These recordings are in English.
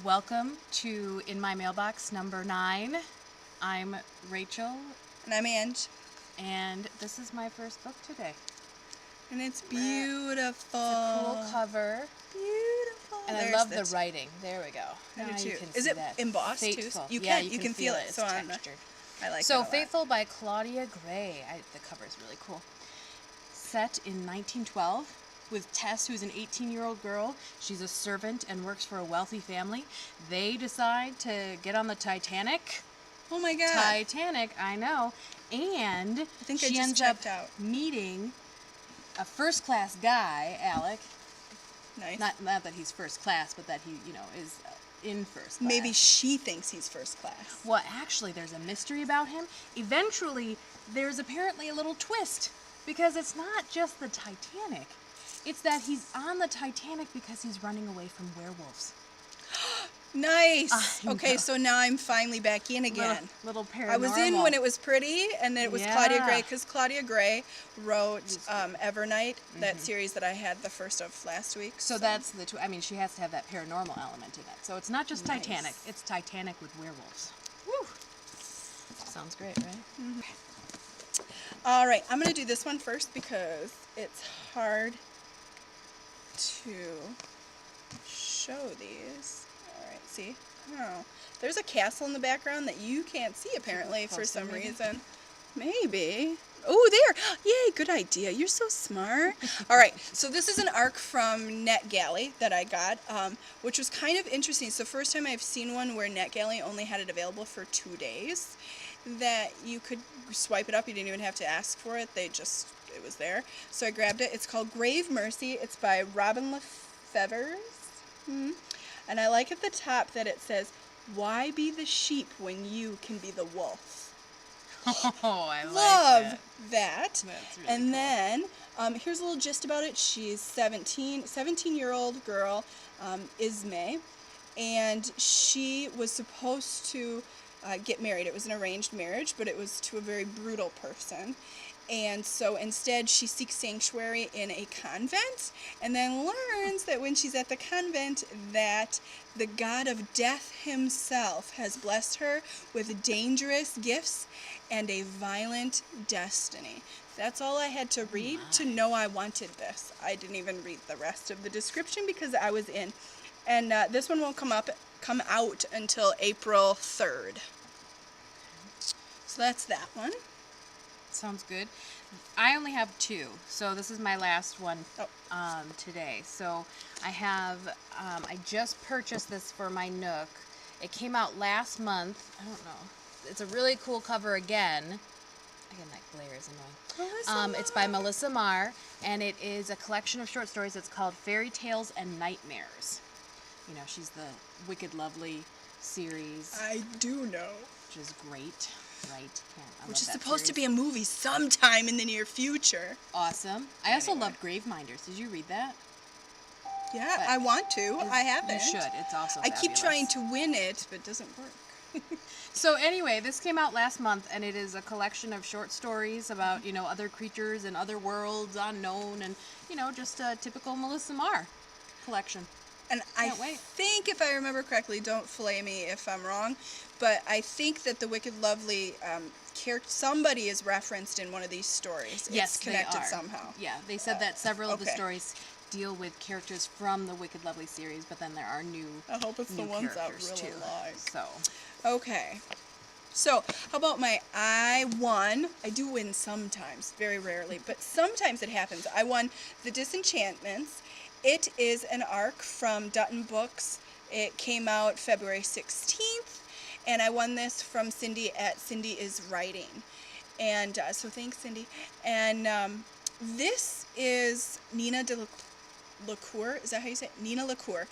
Welcome to In My Mailbox number 9. I'm Rachel. And I'm Ange. And this is my first book today. And it's beautiful. It's a cool cover. Beautiful. And I love the writing. There we go. I do too. You can Is see it that. embossed Faithful. too? You can feel it. It's So textured. I like it So a lot. Faithful by Claudia Gray. The cover is really cool. Set in 1912 with Tess, who's an 18-year-old girl. She's a servant and works for a wealthy family. They decide to get on the Titanic. Oh my God. Titanic, I know. And she ends up meeting a first-class guy, Alec. Nice. Not that he's first class, but that he, is in first class. Maybe she thinks he's first class. Well, actually, there's a mystery about him. Eventually, there's apparently a little twist, because it's not just the Titanic. It's that he's on the Titanic because he's running away from werewolves. Nice. Okay, so now I'm finally back in again. Little paranormal. I was in when it was pretty, and then it was Claudia Gray, because Claudia Gray wrote Evernight, that series that I had the first of last week. So that's she has to have that paranormal element in it. So it's not just Titanic, it's Titanic with werewolves. Woo! Sounds great, right? Mm-hmm. All right, I'm going to do this one first because it's hard to show these. All right, see? Oh, there's a castle in the background that you can't see apparently for some reason. Maybe. Oh, there. Yay, good idea. You're so smart. All right, so this is an ARC from NetGalley that I got, which was kind of interesting. It's the first time I've seen one where NetGalley only had it available for 2 days, that you could swipe it up. You didn't even have to ask for it. It was there. So I grabbed it. It's called Grave Mercy. It's by Robin Lefevre. And I like at the top that it says, "Why be the sheep when you can be the wolf?" Oh, I love that. That's really and cool. Then here's a little gist about it. She's 17-year-old girl, Ismay, and she was supposed to get married. It was an arranged marriage, but it was to a very brutal person. And so instead she seeks sanctuary in a convent, and then learns that when she's at the convent that the god of death himself has blessed her with dangerous gifts and a violent destiny. That's all I had to read to know I wanted this. I didn't even read the rest of the description because I was in. And this one won't come out until April 3rd. So that's that one. Sounds good. I only have 2, so this is my last one today. So I have, I just purchased this for my Nook. It came out last month. I don't know. It's a really cool cover again. Again, that glare is annoying. It's by Melissa Marr, and it is a collection of short stories. It's called Fairy Tales and Nightmares. She's the Wicked Lovely series. I do know. Which is great. Right. Which is supposed to be a movie sometime in the near future. Awesome. I also love Graveminders. Did you read that? Yeah, but I want to. I haven't. You should. It's also I keep trying to win it, but it doesn't work. So anyway, this came out last month, and it is a collection of short stories about, other creatures and other worlds unknown, and, just a typical Melissa Marr collection. And I think, if I remember correctly, don't flay me if I'm wrong, but I think that the Wicked Lovely somebody is referenced in one of these stories. Yes, it's connected they are. somehow. Yeah, they said that several of the stories deal with characters from the Wicked Lovely series, but then there are new I hope it's the ones that really like. So. Okay. So, how about my I won? I do win sometimes, very rarely, but sometimes it happens. I won The Disenchantments. It is an ARC from Dutton Books. It came out February 16th, and I won this from Cindy at Cindy is Writing. And so thanks, Cindy. And this is Nina de LaCour. Is that how you say it? Nina LaCour.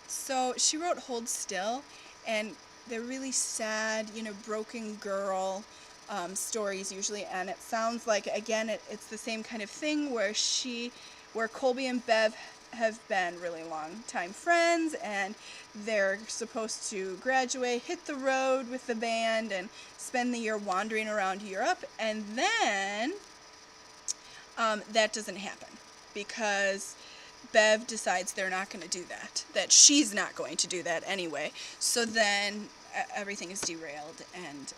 So she wrote Hold Still, and they're really sad, broken girl stories usually. And it sounds like, again, it's the same kind of thing where Colby and Bev have been really long time friends, and they're supposed to graduate, hit the road with the band, and spend the year wandering around Europe, and then that doesn't happen because Bev decides they're not going to do that she's not going to do that anyway. So then everything is derailed and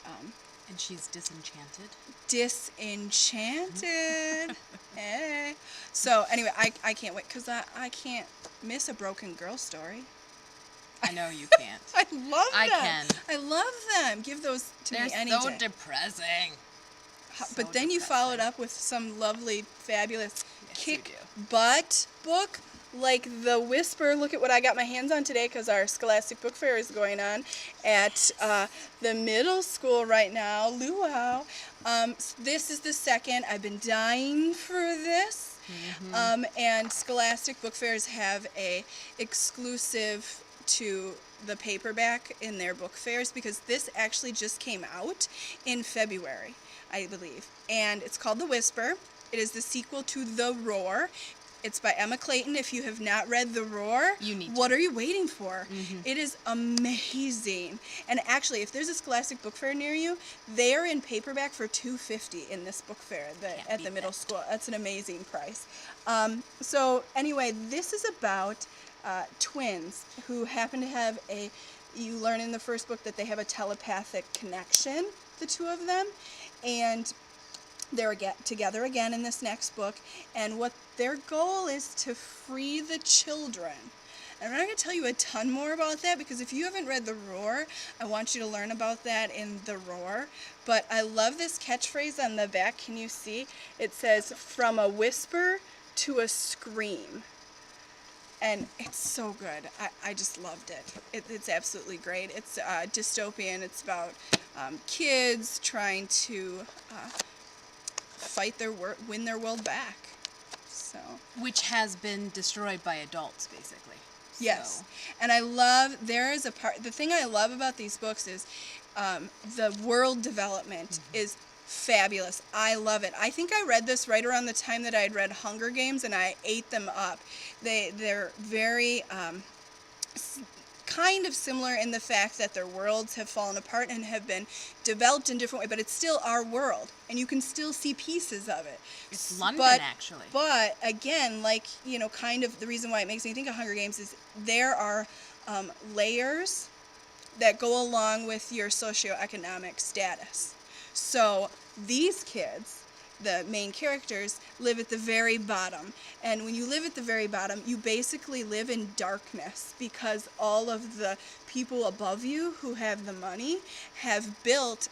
she's disenchanted. Disenchanted. Hey. So anyway, I can't wait because I can't miss a broken girl story. I know you can't. I love them. I can. I love them. Give those to me any They're so day. depressing. But then you followed up with some lovely, fabulous Yes, you kick do. butt book like The Whisper. Look at what I got my hands on today because our Scholastic Book Fair is going on at the middle school right now. Luau. This is the second. I've been dying for this. Mm-hmm. And Scholastic Book Fairs have a exclusive to the paperback in their book fairs because this actually just came out in February, I believe. And it's called The Whisper. It is the sequel to The Roar. It's by Emma Clayton. If you have not read The Roar, You need what to. are you waiting for? Mm-hmm. It is amazing. And actually, if there's a Scholastic Book Fair near you, they are in paperback for $2.50 in this book fair at the beat middle that. school. That's an amazing price. So anyway, this is about twins who happen to have you learn in the first book that they have a telepathic connection, the two of them, and they're together again in this next book, and what their goal is to free the children. And I'm not going to tell you a ton more about that because if you haven't read The Roar, I want you to learn about that in The Roar. But I love this catchphrase on the back. Can you see? It says, "From a whisper to a scream." And it's so good. I just loved it. It's absolutely great. It's dystopian. It's about kids trying to win their world back. So Which has been destroyed by adults, basically. yes, So, and I love there is a part. The thing I love about these books is the world development is fabulous. I love it. I think I read this right around the time that I had read Hunger Games, and I ate them up. They're very kind of similar in the fact that their worlds have fallen apart and have been developed in different ways, but it's still our world, and you can still see pieces of it. It's London, actually. But again, like, kind of the reason why it makes me think of Hunger Games is there are layers that go along with your socioeconomic status. So these kids, the main characters, live at the very bottom. And when you live at the very bottom, you basically live in darkness because all of the people above you who have the money have built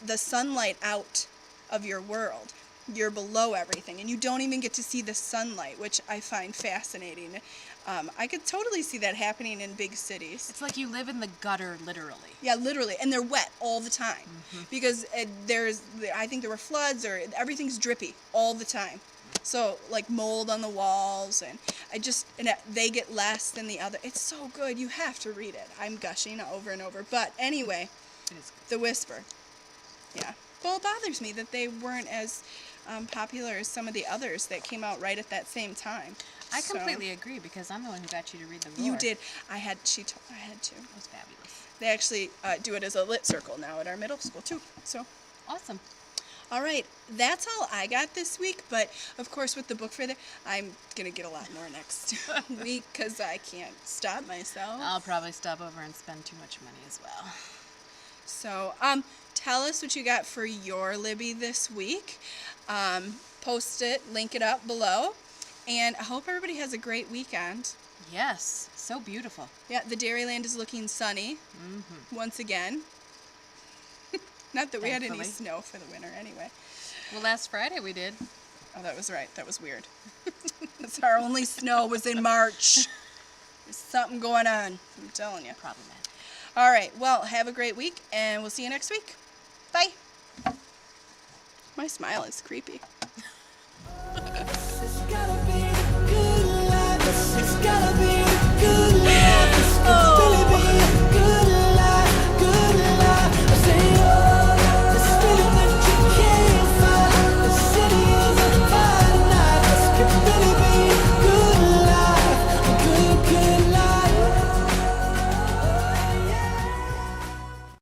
the sunlight out of your world. You're below everything, and you don't even get to see the sunlight, which I find fascinating. I could totally see that happening in big cities. It's like you live in the gutter, literally. Yeah, literally, and they're wet all the time because I think there were floods or everything's drippy all the time. So like mold on the walls, and they get less than the other. It's so good. You have to read it. I'm gushing over and over, but anyway, It is good. The Whisper. Yeah. Well, it bothers me that they weren't as popular as some of the others that came out right at that same time. I So- completely agree because I'm the one who got you to read The Roar. You did. I had to. It was fabulous. They actually do it as a lit circle now at our middle school too. So, Awesome. all right, that's all I got this week. But of course, with the book fair, I'm gonna get a lot more next week because I can't stop myself. I'll probably stop over and spend too much money as well. So, tell us what you got for your Libby this week. Post it, link it up below, and I hope everybody has a great weekend. Yes, so beautiful. Yeah, the Dairyland is looking sunny once again. Not that we had any Thankfully. snow for the winter anyway. Well, last Friday we did. Oh, that was right. That was weird. That's our only snow was in March. There's something going on. I'm telling you. Problematic. All right. Well, have a great week, and we'll see you next week. Bye. My smile is creepy. This is gonna be a good life.